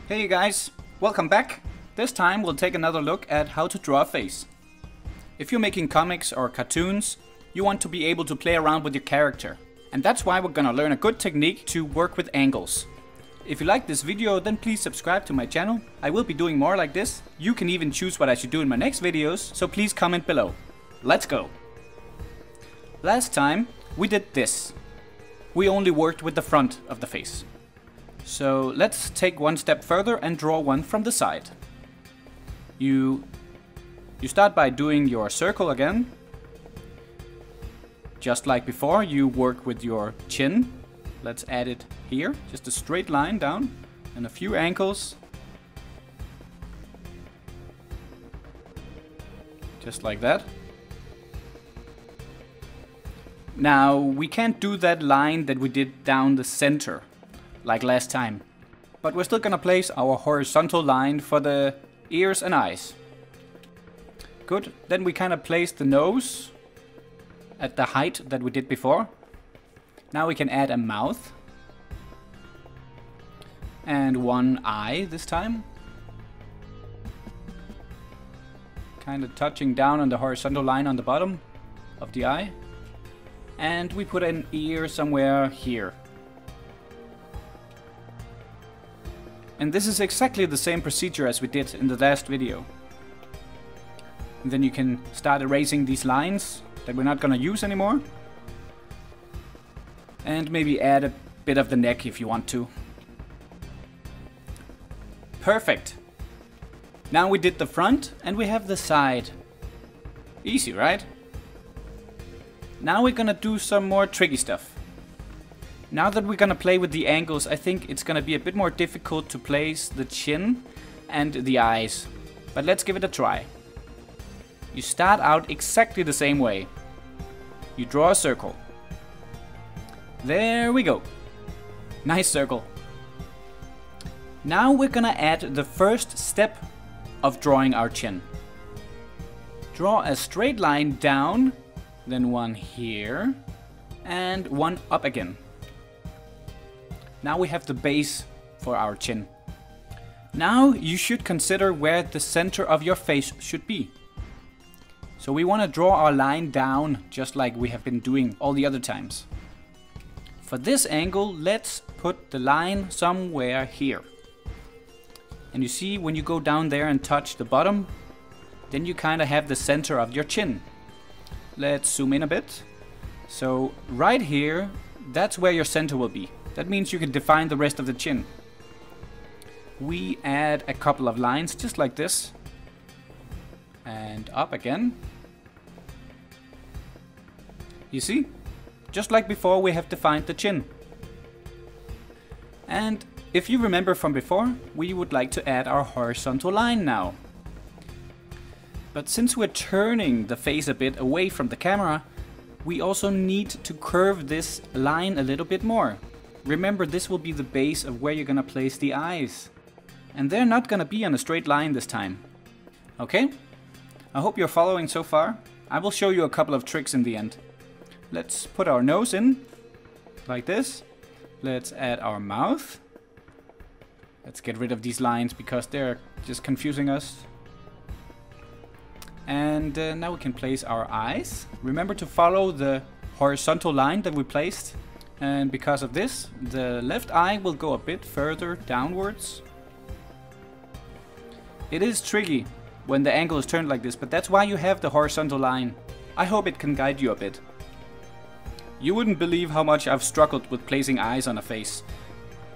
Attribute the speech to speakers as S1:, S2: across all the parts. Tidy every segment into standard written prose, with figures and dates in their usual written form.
S1: Hey you guys, welcome back. This time we'll take another look at how to draw a face. If you're making comics or cartoons, you want to be able to play around with your character. And that's why we're gonna learn a good technique to work with angles. If you like this video, then please subscribe to my channel. I will be doing more like this. You can even choose what I should do in my next videos, so please comment below. Let's go! Last time we did this. We only worked with the front of the face. So let's take one step further and draw one from the side. You start by doing your circle again. Just like before, you work with your chin. Let's add it here, just a straight line down and a few angles. Just like that. Now we can't do that line that we did down the center like last time, but we're still gonna place our horizontal line for the ears and eyes. Good, then we kind of place the nose at the height that we did before. Now we can add a mouth and one eye this time, kind of touching down on the horizontal line on the bottom of the eye, and we put an ear somewhere here. And this is exactly the same procedure as we did in the last video. And then you can start erasing these lines that we're not gonna use anymore. And maybe add a bit of the neck if you want to. Perfect! Now we did the front and we have the side. Easy, right? Now we're gonna do some more tricky stuff. Now that we're gonna play with the angles, I think it's gonna be a bit more difficult to place the chin and the eyes. But let's give it a try. You start out exactly the same way. You draw a circle. There we go. Nice circle. Now we're gonna add the first step of drawing our chin. Draw a straight line down, then one here, and one up again. Now we have the base for our chin. Now you should consider where the center of your face should be. So we want to draw our line down just like we have been doing all the other times. For this angle, let's put the line somewhere here. And you see, when you go down there and touch the bottom, then you kind of have the center of your chin. Let's zoom in a bit. So right here, that's where your center will be. That means you can define the rest of the chin. We add a couple of lines just like this. And up again. You see? Just like before, we have defined the chin. And if you remember from before, we would like to add our horizontal line now. But since we're turning the face a bit away from the camera, we also need to curve this line a little bit more. Remember, this will be the base of where you're gonna place the eyes. And they're not gonna be on a straight line this time. Okay? I hope you're following so far. I will show you a couple of tricks in the end. Let's put our nose in, like this. Let's add our mouth. Let's get rid of these lines because they're just confusing us. And now we can place our eyes. Remember to follow the horizontal line that we placed. And because of this, the left eye will go a bit further downwards. It is tricky when the angle is turned like this, but that's why you have the horizontal line. I hope it can guide you a bit. You wouldn't believe how much I've struggled with placing eyes on a face.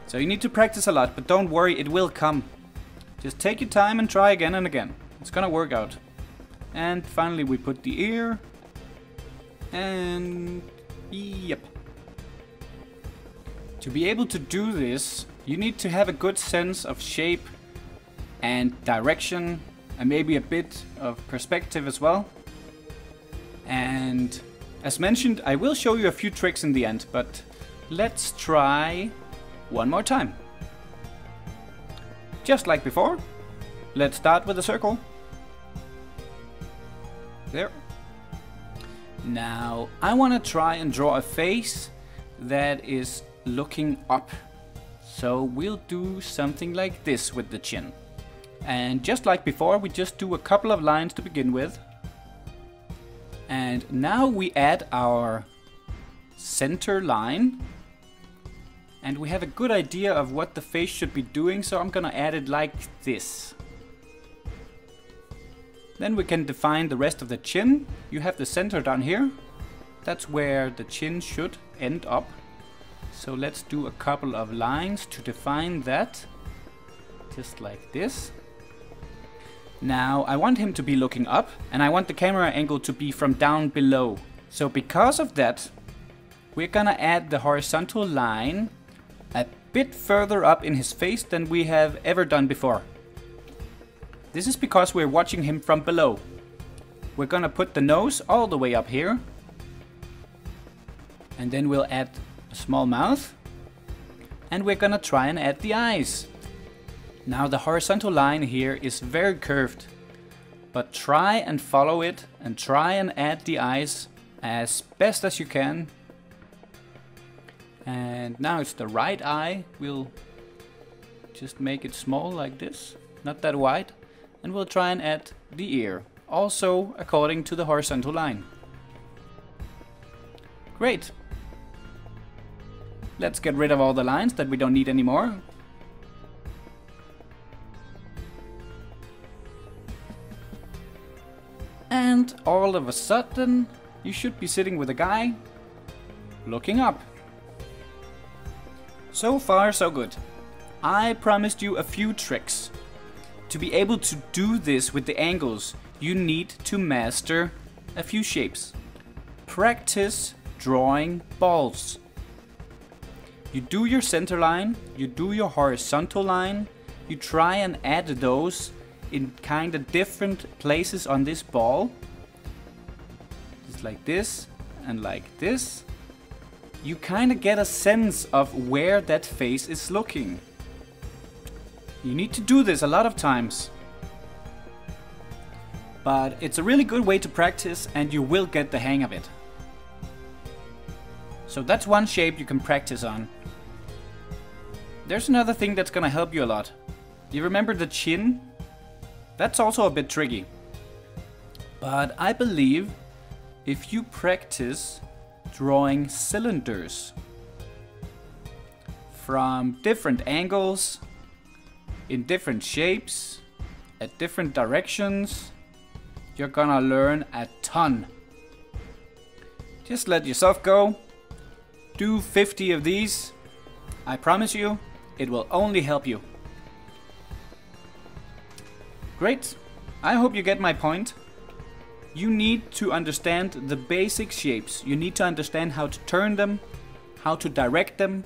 S1: So you need to practice a lot, but don't worry, it will come. Just take your time and try again and again. It's gonna work out. And finally we put the ear. And yep. To be able to do this, you need to have a good sense of shape and direction, and maybe a bit of perspective as well. And as mentioned, I will show you a few tricks in the end, but let's try one more time. Just like before, let's start with a circle. There. Now I want to try and draw a face that is looking up So we'll do something like this with the chin. And just like before, we just do a couple of lines to begin with. And now we add our center line. And we have a good idea of what the face should be doing, so I'm gonna add it like this. Then we can define the rest of the chin. You have the center down here. That's where the chin should end up. So let's do a couple of lines to define that. Just like this. Now I want him to be looking up, and I want the camera angle to be from down below. So because of that, we're gonna add the horizontal line a bit further up in his face than we have ever done before. This is because we're watching him from below. We're gonna put the nose all the way up here. And then we'll add a small mouth. And we're gonna try and add the eyes. Now the horizontal line here is very curved. But try and follow it and try and add the eyes as best as you can. And now it's the right eye. We'll just make it small like this, not that wide. And we'll try and add the ear, also according to the horizontal line. Great. Let's get rid of all the lines that we don't need anymore. And all of a sudden, you should be sitting with a guy looking up. So far, so good. I promised you a few tricks. To be able to do this with the angles, you need to master a few shapes. Practice drawing balls. You do your center line, you do your horizontal line, you try and add those in kind of different places on this ball. Just like this and like this. You kind of get a sense of where that face is looking. You need to do this a lot of times. But it's a really good way to practice and you will get the hang of it. So that's one shape you can practice on. There's another thing that's gonna help you a lot. You remember the chin? That's also a bit tricky. But I believe if you practice drawing cylinders from different angles, in different shapes, at different directions, you're gonna learn a ton. Just let yourself go. Do 50 of these. I promise you, it will only help you. Great. I hope you get my point. You need to understand the basic shapes. You need to understand how to turn them, how to direct them,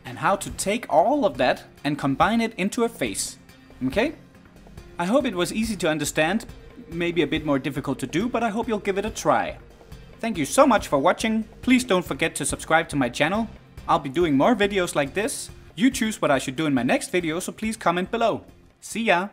S1: and how to take all of that and combine it into a face. Okay? I hope it was easy to understand, maybe a bit more difficult to do, but I hope you'll give it a try. Thank you so much for watching. Please don't forget to subscribe to my channel. I'll be doing more videos like this. You choose what I should do in my next video, so please comment below. See ya!